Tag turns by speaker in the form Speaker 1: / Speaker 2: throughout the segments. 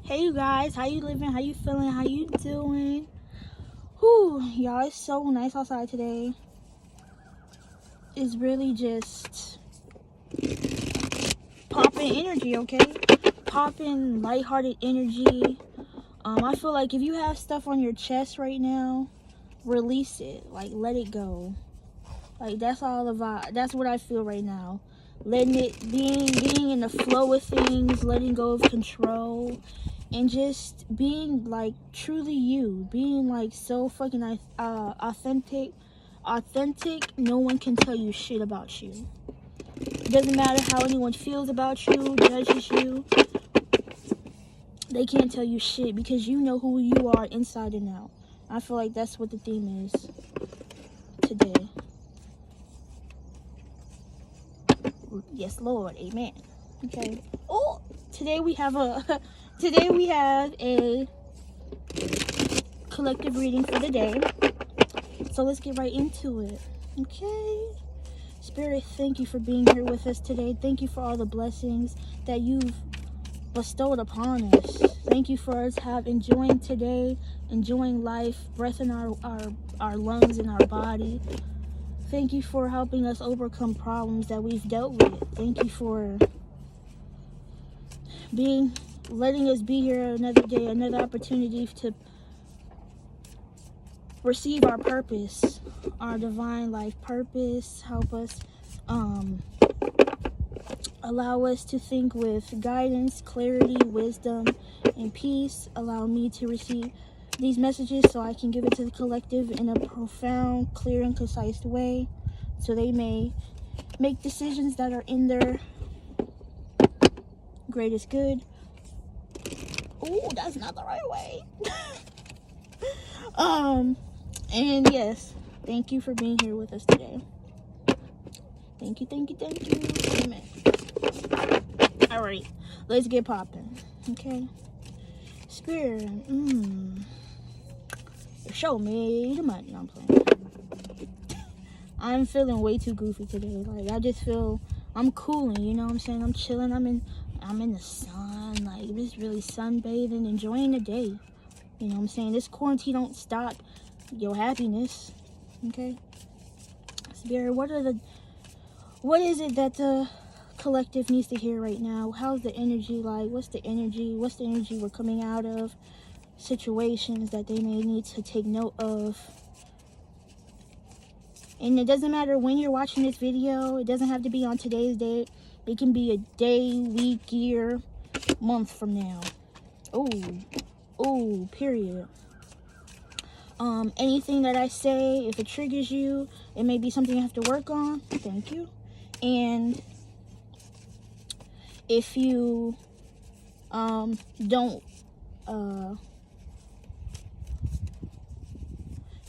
Speaker 1: Hey you guys, how you living? How you feeling? How you doing? Whew, y'all, it's so nice outside today. It's really just popping energy, okay? Popping lighthearted energy. I feel like if you have stuff on your chest right now, release it. Like, let it go. Like, that's all the vibe. That's what I feel right now. Letting it, being in the flow of things, letting go of control, and just being like truly you, being like so fucking authentic. No one can tell you shit about you. It doesn't matter how anyone feels about you, judges you. They can't tell you shit because you know who you are inside and out. I feel like that's what the theme is today. Yes, Lord, amen. Okay. Oh, today we have a collective reading for the day. So let's get right into it. Okay. Spirit, thank you for being here with us today. Thank you for all the blessings that you've bestowed upon us. Thank you for us enjoying today, enjoying life, breath in our lungs and our body. Thank you for helping us overcome problems that we've dealt with. Thank you for letting us be here another day, another opportunity to receive our purpose, our divine life purpose. Help us, allow us to think with guidance, clarity, wisdom, and peace. Allow me to receive these messages so I can give it to the collective in a profound, clear, and concise way, so they may make decisions that are in their greatest good. Oh, that's not the right way. And yes, thank you for being here with us today. Thank you. Amen. Alright, let's get popping. Okay. Spirit, show me the money. No, I'm playing. I'm feeling way too goofy today. Like, I just feel I'm cooling, you know what I'm saying? I'm chilling, I'm in the sun, like just really sunbathing, enjoying the day. You know what I'm saying? This quarantine don't stop your happiness. Okay? Spirit, what is it that the collective needs to hear right now? How's the energy like? What's the energy we're coming out of? Situations that they may need to take note of. And it doesn't matter when you're watching this video. It doesn't have to be on today's date. It can be a day, week, year, month from now. Oh, period. Anything that I say, if it triggers you, it may be something you have to work on. Thank you. And if you don't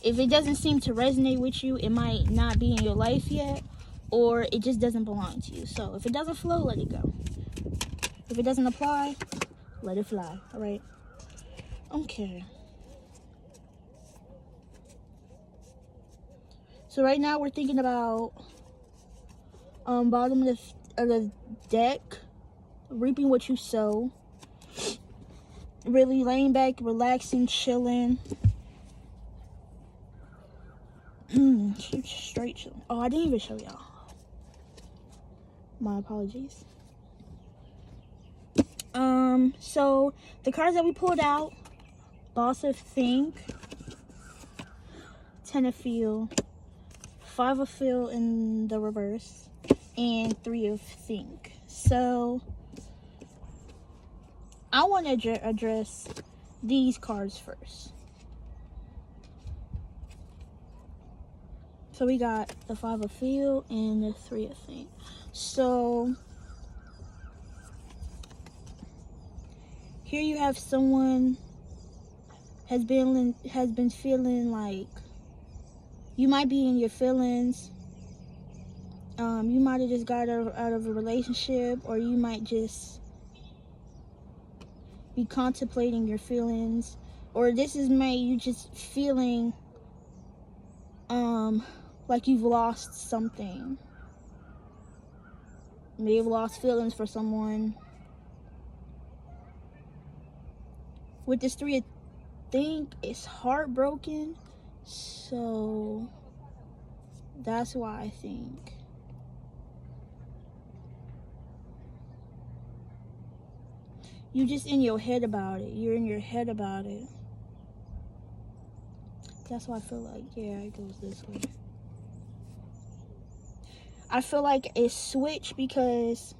Speaker 1: if it doesn't seem to resonate with you, it might not be in your life yet, or it just doesn't belong to you. So if it doesn't flow, let it go. If it doesn't apply, let it fly. All right. Okay. So right now we're thinking about bottom of the deck, reaping what you sow. Really laying back, relaxing, chilling. Straight chilling. Oh, I didn't even show y'all. My apologies. So the cards that we pulled out: Boss of Think, Ten of Feel, Five of Feel in the reverse, and Three of Think. So I want to address these cards first. So we got the Five of Feel and the Three of Think. So here you have someone has been feeling like you might be in your feelings. You might have just got out of a relationship, or you might just be contemplating your feelings, or this is you just feeling like you've lost something. Maybe you've lost feelings for someone. With this 3, I think it's heartbroken. So that's why I think. You just in your head about it. You're in your head about it. That's why I feel like, yeah, it goes this way. I feel like it's switched because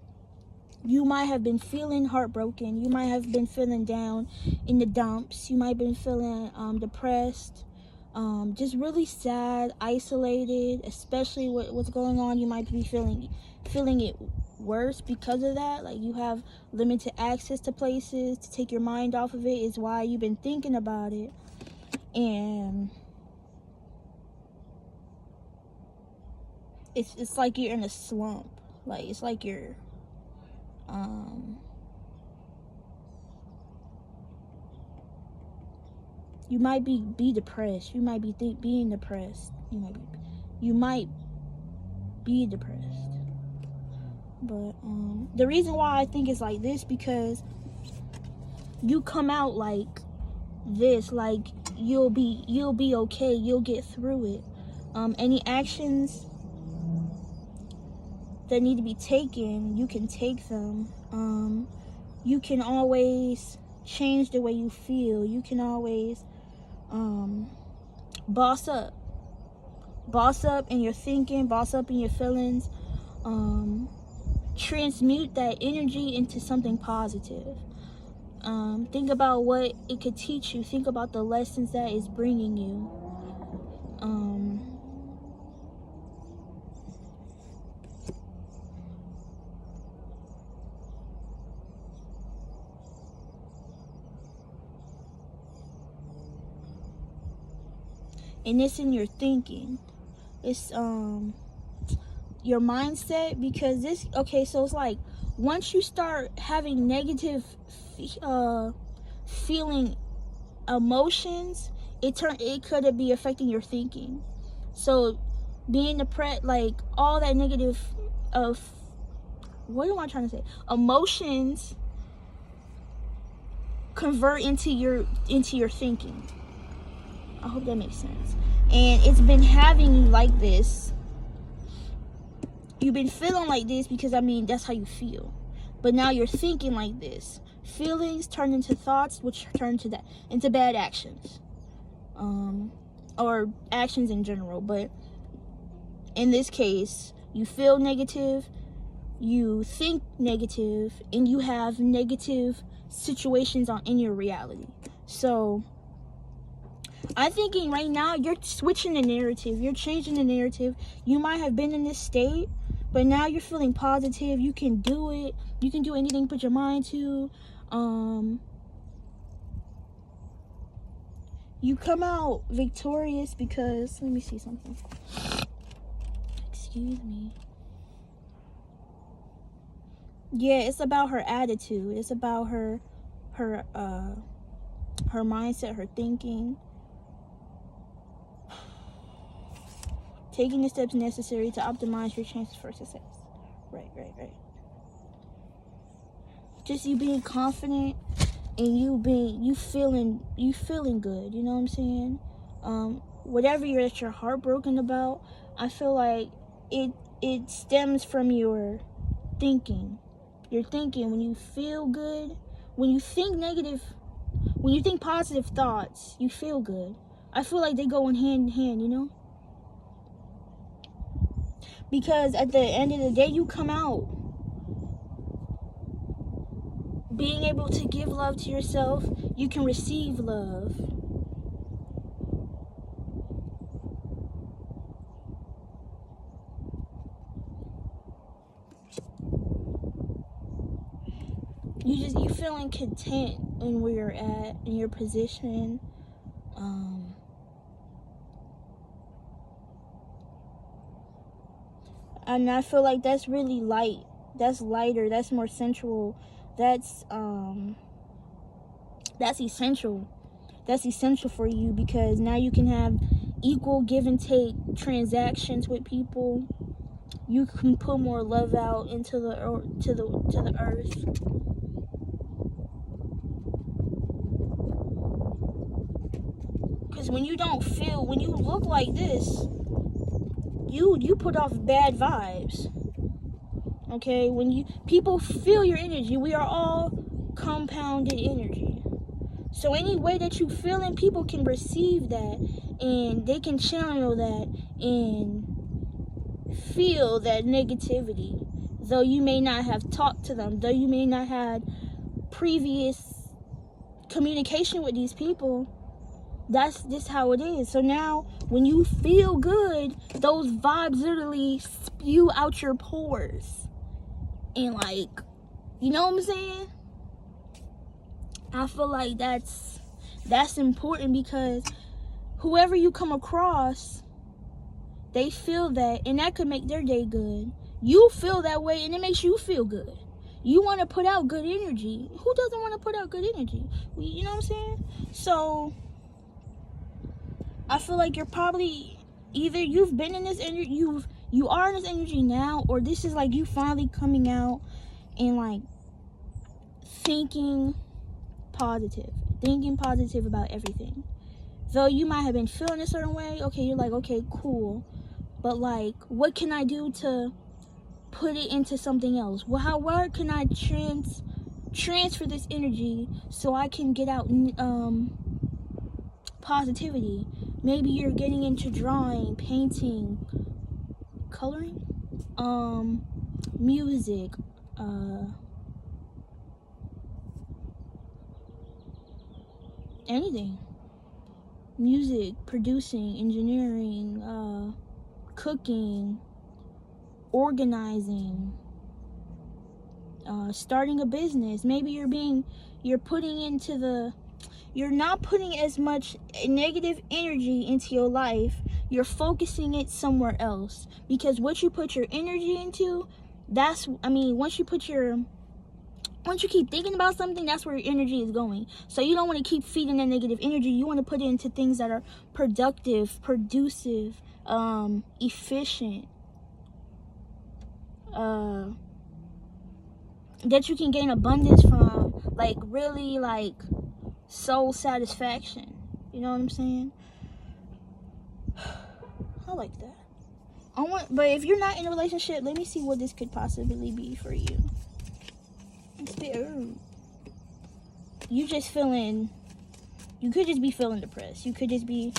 Speaker 1: you might have been feeling heartbroken. You might have been feeling down in the dumps. You might have been feeling depressed, just really sad, isolated, especially what's going on. You might be feeling it worse because of that. Like, you have limited access to places to take your mind off of it, is why you've been thinking about it. And it's like you're in a slump. Like, it's like you're you might be depressed. You might be being depressed. You might be depressed. But the reason why I think it's like this, because you come out like this, like you'll be okay. You'll get through it. Any actions that need to be taken, you can take them. You can always change the way you feel. You can always boss up in your thinking, boss up in your feelings. Transmute that energy into something positive. Think about what it could teach you. Think about the lessons that it's bringing you. And it's in your thinking. It's your mindset, because this, okay, so it's like once you start having negative feeling emotions, it could be affecting your thinking. So being depressed, like all that negative of, what am I trying to say, emotions convert into your thinking. I hope that makes sense. And it's been having you like this. You've been feeling like this because, I mean, that's how you feel. But now you're thinking like this. Feelings turn into thoughts, which turn into bad actions. Or actions in general. But in this case, you feel negative, you think negative, and you have negative situations in your reality. So I'm thinking right now you're switching the narrative. You're changing the narrative. You might have been in this state, but now you're feeling positive. You can do it. You can do anything you put your mind to. You come out victorious because, let me see something. Excuse me. Yeah, it's about her attitude. It's about her mindset, her thinking. Taking the steps necessary to optimize your chances for success. Right. Just you being confident and you feeling good. You know what I'm saying? Whatever you're heartbroken about, I feel like it stems from your thinking. Your thinking, when you feel good, when you think negative, when you think positive thoughts, you feel good. I feel like they go in hand in hand, you know? Because at the end of the day, you come out being able to give love to yourself. You can receive love. You feeling content in where you're at, in your position. And I feel like that's really light. That's lighter. That's more sensual. That's essential. That's essential for you, because now you can have equal give and take transactions with people. You can put more love out into the earth. Because when you don't feel, when you look like this, you put off bad vibes. Okay, when people feel your energy, we are all compounded energy. So any way that you feel and people can receive that, and they can channel that and feel that negativity, though you may not have talked to them, though you may not have previous communication with these people. That's just how it is. So now when you feel good, those vibes literally spew out your pores. And like, you know what I'm saying? I feel like that's important, because whoever you come across, they feel that, and that could make their day good. You feel that way, and it makes you feel good. You want to put out good energy. Who doesn't want to put out good energy? You know what I'm saying? So I feel like you're probably, either you've been in this energy, you are in this energy now, or this is like you finally coming out and like thinking positive about everything. Though you might have been feeling a certain way, okay, you're like, okay, cool, but like, what can I do to put it into something else? Well, where can I transfer this energy so I can get out positivity? Maybe you're getting into drawing, painting, coloring, music, anything. Music, producing, engineering, cooking, organizing, starting a business. Maybe you're not putting as much negative energy into your life. You're focusing it somewhere else, because what you put your energy into, once you keep thinking about something, that's where your energy is going. So you don't want to keep feeding that negative energy. You want to put it into things that are productive, producive, efficient, that you can gain abundance from, like really like soul satisfaction. You know what I'm saying? I like that. But if you're not in a relationship, let me see what this could possibly be for you. You could just be feeling depressed. You could just be,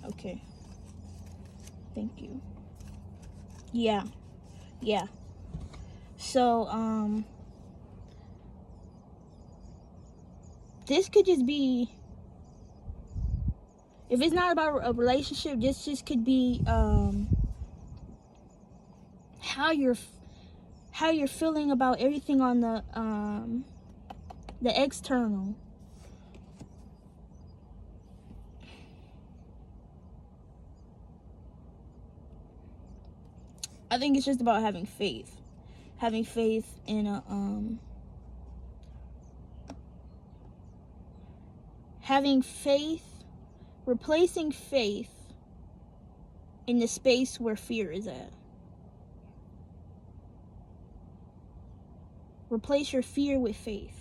Speaker 1: okay, thank you. Yeah. So this could just be, if it's not about a relationship, this just could be how you're feeling about everything on the external. I think it's just about having faith in replacing faith in the space where fear is at. Replace your fear with faith.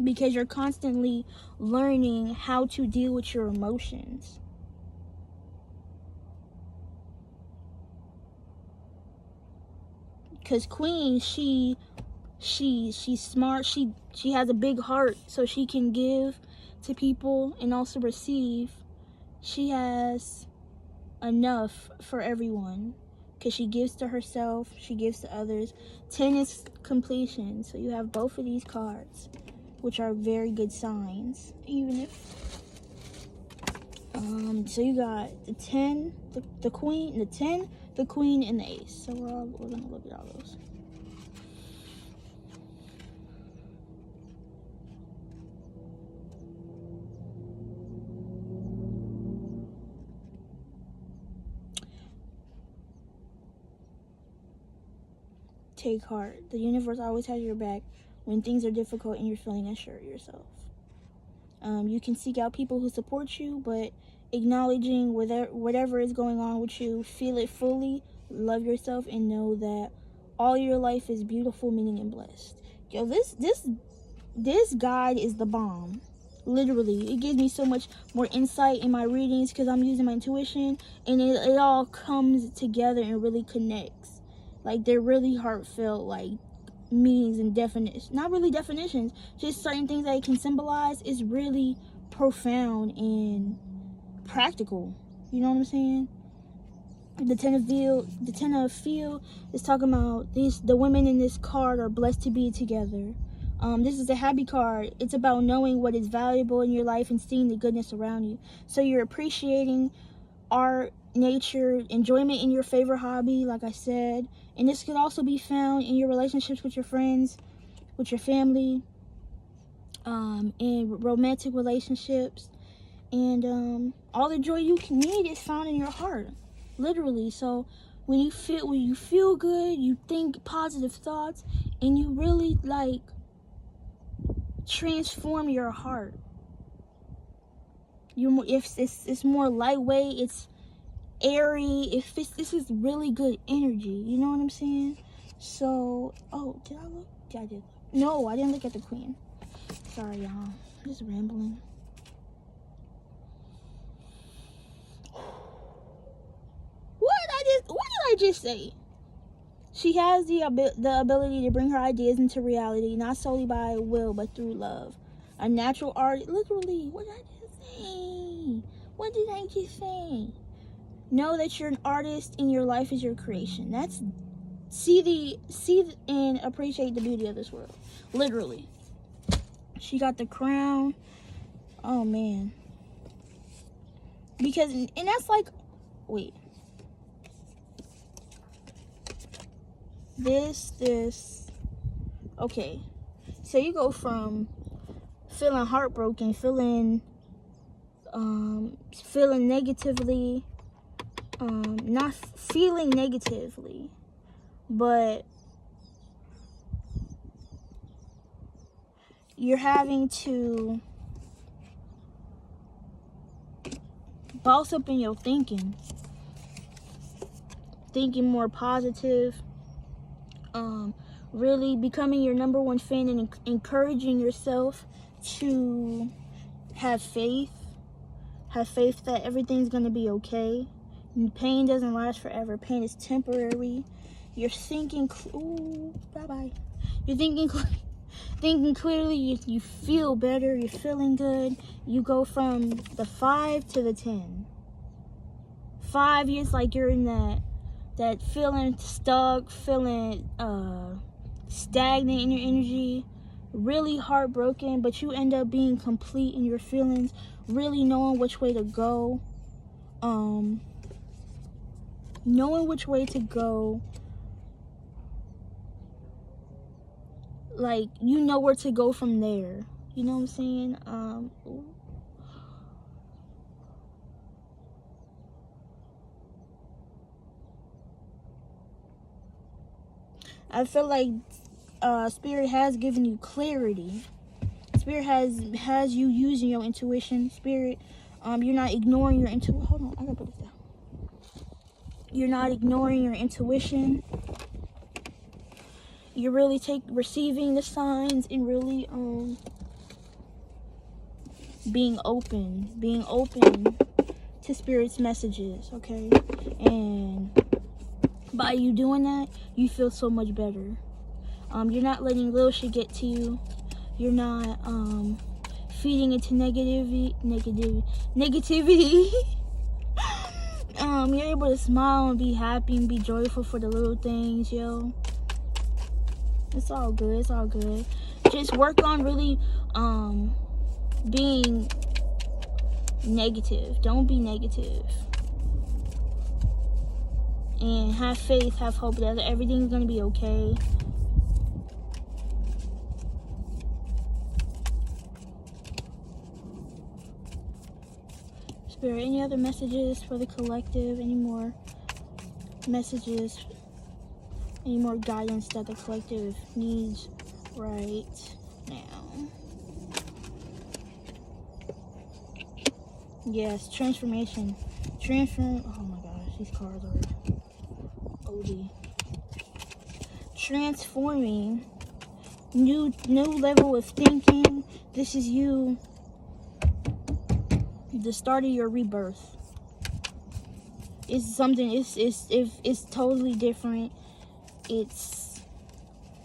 Speaker 1: Because you're constantly learning how to deal with your emotions. Because Queen, she's smart. She has a big heart, so she can give to people and also receive. She has enough for everyone, because she gives to herself, she gives to others. 10 is completion, so you have both of these cards, which are very good signs. Even if so you got the 10, the queen, the 10, the queen, and the ace. So we're gonna look at all those. Take heart. The universe always has your back when things are difficult and you're feeling unsure of yourself. You can seek out people who support you, but acknowledging whatever is going on with you, feel it fully, love yourself, and know that All your life is beautiful, meaning, and blessed. Yo, this guide is the bomb. Literally, it gives me so much more insight in my readings because I'm using my intuition, and it all comes together and really connects. Like, they're really heartfelt, like, meanings and definitions. Not really definitions, just certain things that it can symbolize is really profound and practical. You know what I'm saying? The Ten of Field is talking about the women in this card are blessed to be together. This is a happy card. It's about knowing what is valuable in your life and seeing the goodness around you. So you're appreciating art, nature, enjoyment in your favorite hobby, like I said. And this could also be found in your relationships with your friends, with your family, in romantic relationships. And all the joy you need is found in your heart. Literally. So when you feel good, you think positive thoughts, and you really like transform your heart. It's more lightweight, it's airy, this is really good energy. You know what I'm saying? So, oh, did I look? Yeah, I did. No, I didn't look at the Queen. Sorry, y'all. I'm just rambling. What did I just say? She has the ability to bring her ideas into reality, not solely by will, but through love. A natural art. Literally, what did I just say? What did I just say? Know that you're an artist and your life is your creation. That's see and appreciate the beauty of this world. Literally. She got the crown. Oh man. Because and that's like, wait. This. Okay. So you go from feeling heartbroken, feeling negatively, not feeling negatively, but you're having to boss up in your thinking more positive, really becoming your number one fan and encouraging yourself to have faith that everything's going to be okay. Pain doesn't last forever. Pain is temporary. You're thinking, ooh, bye-bye. You're thinking clearly. You feel better. You're feeling good. You go from the 5 to the 10. 5 years like you're in that feeling stuck, feeling stagnant in your energy, really heartbroken, but you end up being complete in your feelings, really knowing which way to go, like you know where to go from there. You know what I'm saying? I feel like Spirit has given you clarity. Spirit has you using your intuition. Spirit, you're not ignoring your intuition. Hold on, I gotta put this down. You're not ignoring your intuition. You're really receiving the signs and really being open to Spirit's messages, okay? And by you doing that, you feel so much better. You're not letting little shit get to you. You're not feeding into negativity. You're able to smile and be happy and be joyful for the little things, yo. It's all good. It's all good. Just work on really being negative. Don't be negative. And have faith, have hope that everything's gonna be okay. Spirit, any other messages for the collective? Any more messages? Any more guidance that the collective needs right now? Yes, transformation. Oh my gosh, these cards are OD. transforming, new level of thinking. This is you, the start of your rebirth. It's something, it's totally different. It's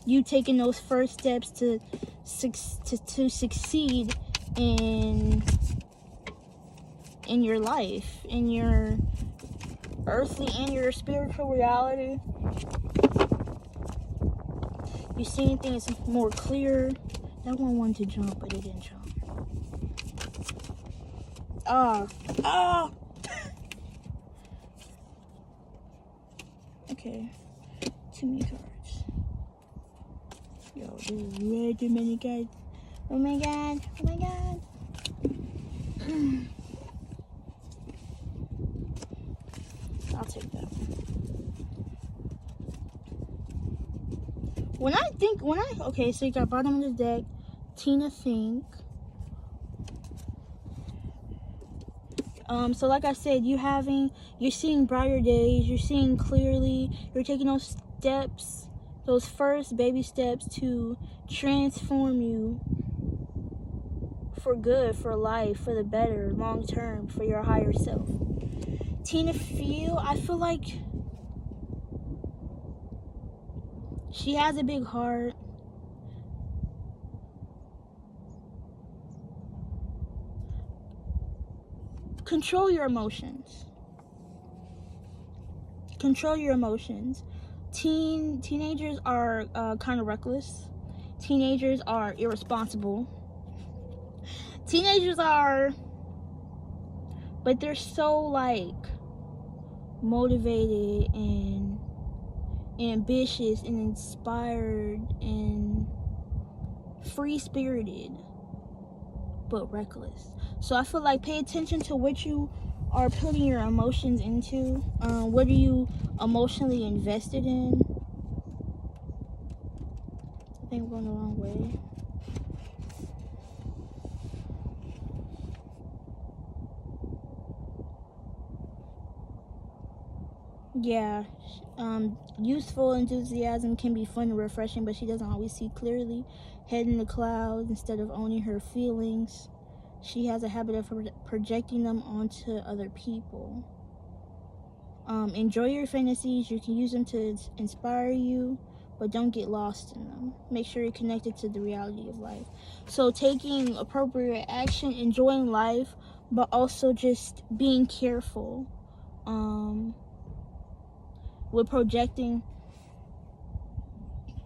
Speaker 1: you taking those first steps to succeed in your life, in your earthly and your spiritual reality. You seeing things more clear. That one wanted to jump, but it didn't jump. Okay, too many cards. Yo, there's way too many cards. Oh my god, oh my god. I'll take that. Okay, so you got bottom of the deck, Tina Think. So like I said, you're seeing brighter days, you're seeing clearly, you're taking those steps, those first baby steps to transform you for good, for life, for the better, long term, for your higher self. Tina Feel, I feel like she has a big heart. Control your emotions. Control your emotions. Teenagers are kind of reckless. Teenagers are irresponsible. Teenagers are, but they're so like motivated and ambitious and inspired and free-spirited, but reckless. So I feel like pay attention to what you are putting your emotions into. What are you emotionally invested in? I think I'm going the wrong way. Yeah, youthful enthusiasm can be fun and refreshing, but she doesn't always see clearly. Head in the clouds instead of owning her feelings. She has a habit of projecting them onto other people. Enjoy your fantasies. You can use them to inspire you, but don't get lost in them. Make sure you're connected to the reality of life. So taking appropriate action, enjoying life, but also just being careful with projecting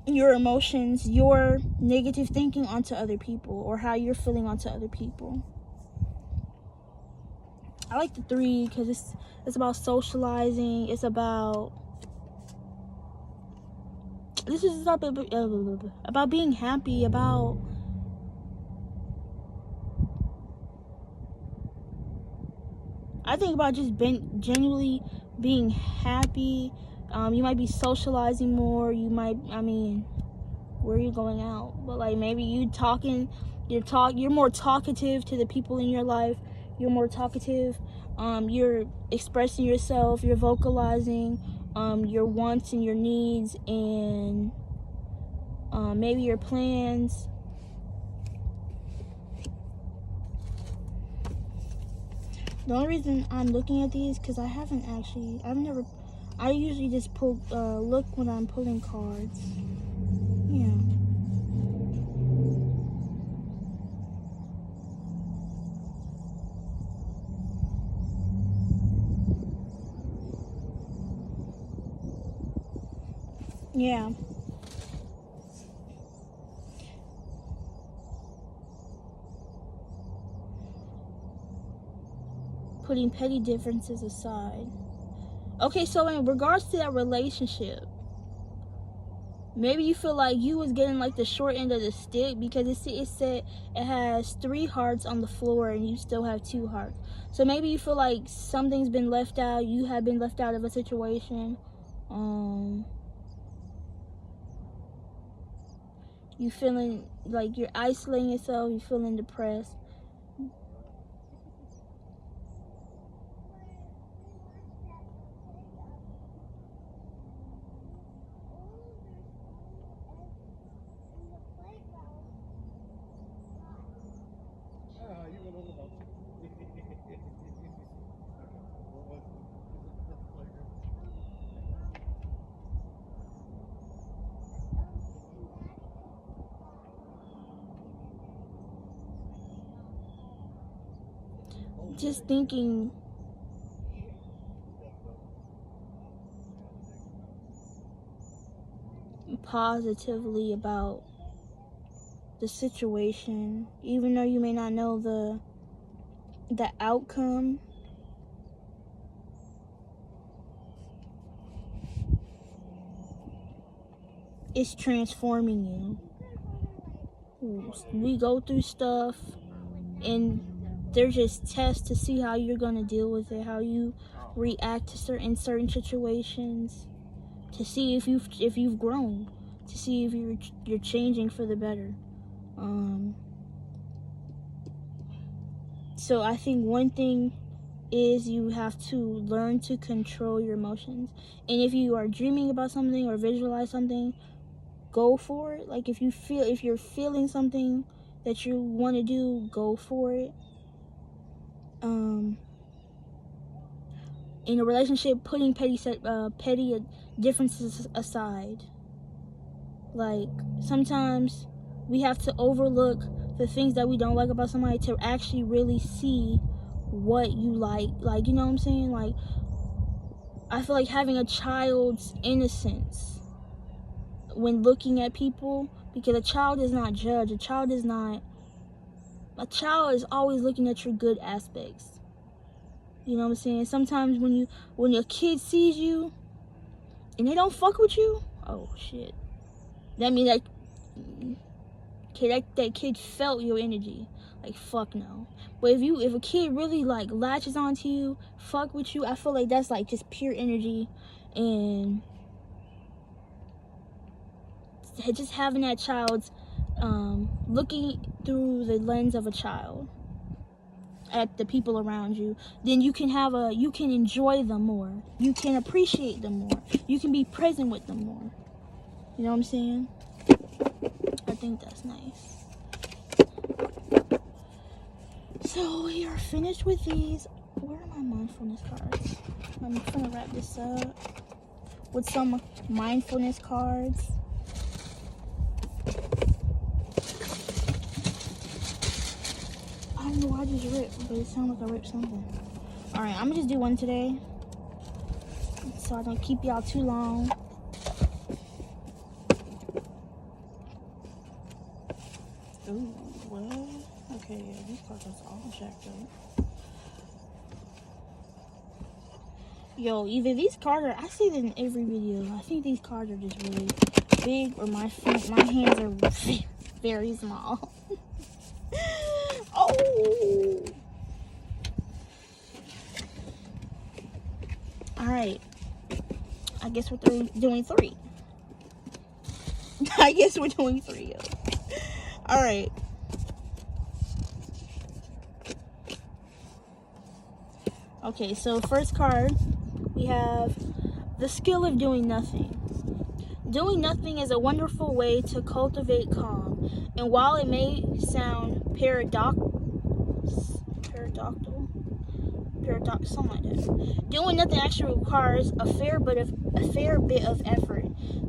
Speaker 1: your emotions, your negative thinking onto other people, or how you're feeling onto other people. I like the 3 because it's about socializing. It's about about being happy, about I think about just being genuinely being happy. You might be socializing more. You might, where are you going out? But like maybe you're more talkative to the people in your life. You're more talkative. You're expressing yourself. You're vocalizing your wants and your needs, and maybe your plans. The only reason I'm looking at these because I usually just look when I'm pulling cards. Yeah. Yeah. Putting petty differences aside. Okay, so in regards to that relationship, maybe you feel like you was getting like the short end of the stick because it said it has 3 hearts on the floor and you still have 2 hearts. So maybe you feel like something's been left out. You have been left out of a situation. You feeling like you're isolating yourself. You feeling depressed. just thinking positively about the situation, even though you may not know the outcome. It's transforming you. We go through stuff, and they're just tests to see how you're gonna deal with it, how you react to certain situations, to see if you've grown, to see if you're changing for the better. So I think one thing is you have to learn to control your emotions. And if you are dreaming about something or visualize something, go for it. Like if you're feeling something that you want to do, go for it. In a relationship, putting petty differences aside. Like sometimes we have to overlook the things that we don't like about somebody to actually really see what you like. Like, you know what I'm saying? Like, I feel like having a child's innocence when looking at people, because a child is not judged. A child is always looking at your good aspects. You know what I'm saying? Sometimes when your kid sees you and they don't fuck with you, oh shit. That means that kid felt your energy. Like, fuck no. But if a kid really like latches onto you, fuck with you, I feel like that's like just pure energy, and just having that child's looking through the lens of a child at the people around you, then you can enjoy them more. You can appreciate them more. You can be present with them more. You know what I'm saying? I think that's nice. So we are finished with these. Where are my mindfulness cards? I'm gonna wrap this up with some mindfulness cards. I don't know why I just ripped, but it sounded like I ripped something. Alright, I'm gonna just do one today, so I don't keep y'all too long. Ooh, well, okay, yeah, these cards are all jacked up. Yo, either these cards are, I say that in every video, I think these cards are just really big, or my hands are very small. Oh! Alright. I guess we're doing three. I guess we're doing three, yo. Alright. Okay, so first card, we have the skill of doing nothing. Doing nothing is a wonderful way to cultivate calm. And while it may sound something like that, doing nothing actually requires a fair bit of effort.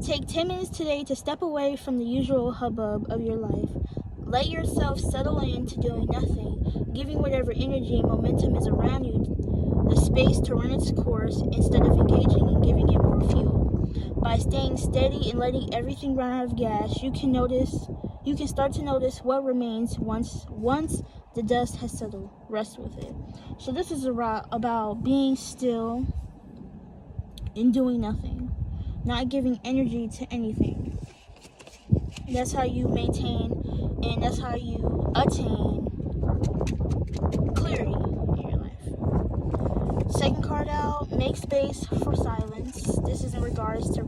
Speaker 1: Take 10 minutes today to step away from the usual hubbub of your life. Let yourself settle into doing nothing, giving whatever energy and momentum is around you the space to run its course instead of engaging and giving it more fuel. By staying steady and letting everything run out of gas, you can start to notice what remains once the dust has settled. Rest with it. So this is about being still and doing nothing, not giving energy to anything. That's how you maintain, and that's how you attain clarity in your life. Second card out, make space for silence. This is in regards to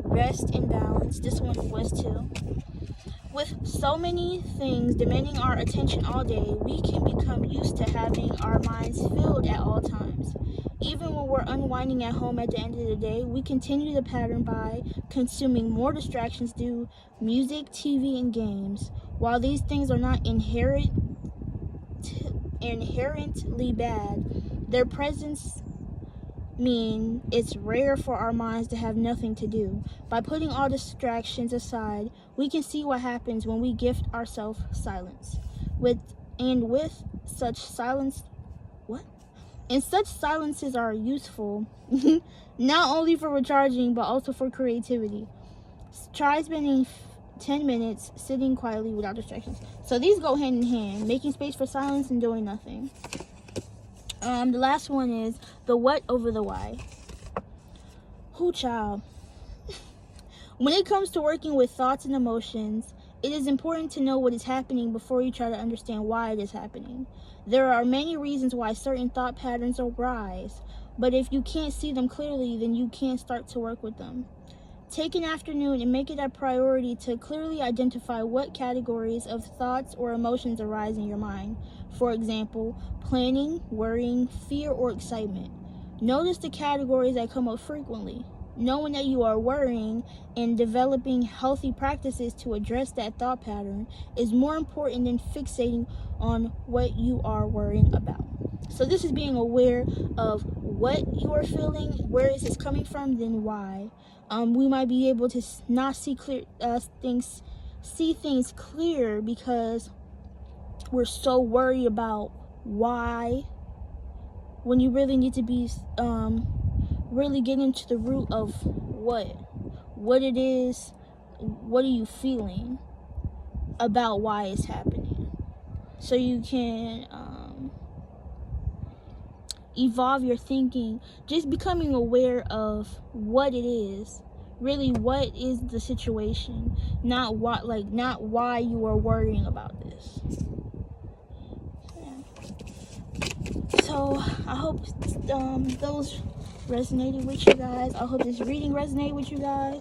Speaker 1: rest and balance. This one was too. With so many things demanding our attention all day, we can become used to having our minds filled at all times. Even when we're unwinding at home at the end of the day, we continue the pattern by consuming more distractions through music, TV, and games. While these things are not inherently bad, their presence mean it's rare for our minds to have nothing to do. By putting all distractions aside, we can see what happens when we gift ourselves silence. With such silence, what? And such silences are useful, not only for recharging, but also for creativity. Try spending 10 minutes sitting quietly without distractions. So these go hand in hand, making space for silence and doing nothing. The last one is the what over the why. Who child? When it comes to working with thoughts and emotions, it is important to know what is happening before you try to understand why it is happening. There are many reasons why certain thought patterns arise, but if you can't see them clearly, then you can't start to work with them. Take an afternoon and make it a priority to clearly identify what categories of thoughts or emotions arise in your mind. For example, planning, worrying, fear, or excitement. Notice the categories that come up frequently. Knowing that you are worrying and developing healthy practices to address that thought pattern is more important than fixating on what you are worrying about. So this is being aware of what you are feeling, where is this coming from, then why. We might be able to not see things clear because we're so worried about why, when you really need to be really get into the root of what it is, what are you feeling about why it's happening, so you can evolve your thinking, just becoming aware of what it is, really what is the situation, not why you are worrying about this. So I hope those resonated with you guys. I hope this reading resonated with you guys.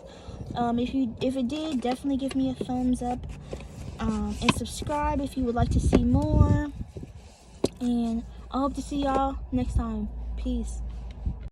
Speaker 1: If it did, definitely give me a thumbs up, and subscribe if you would like to see more. And I hope to see y'all next time. Peace.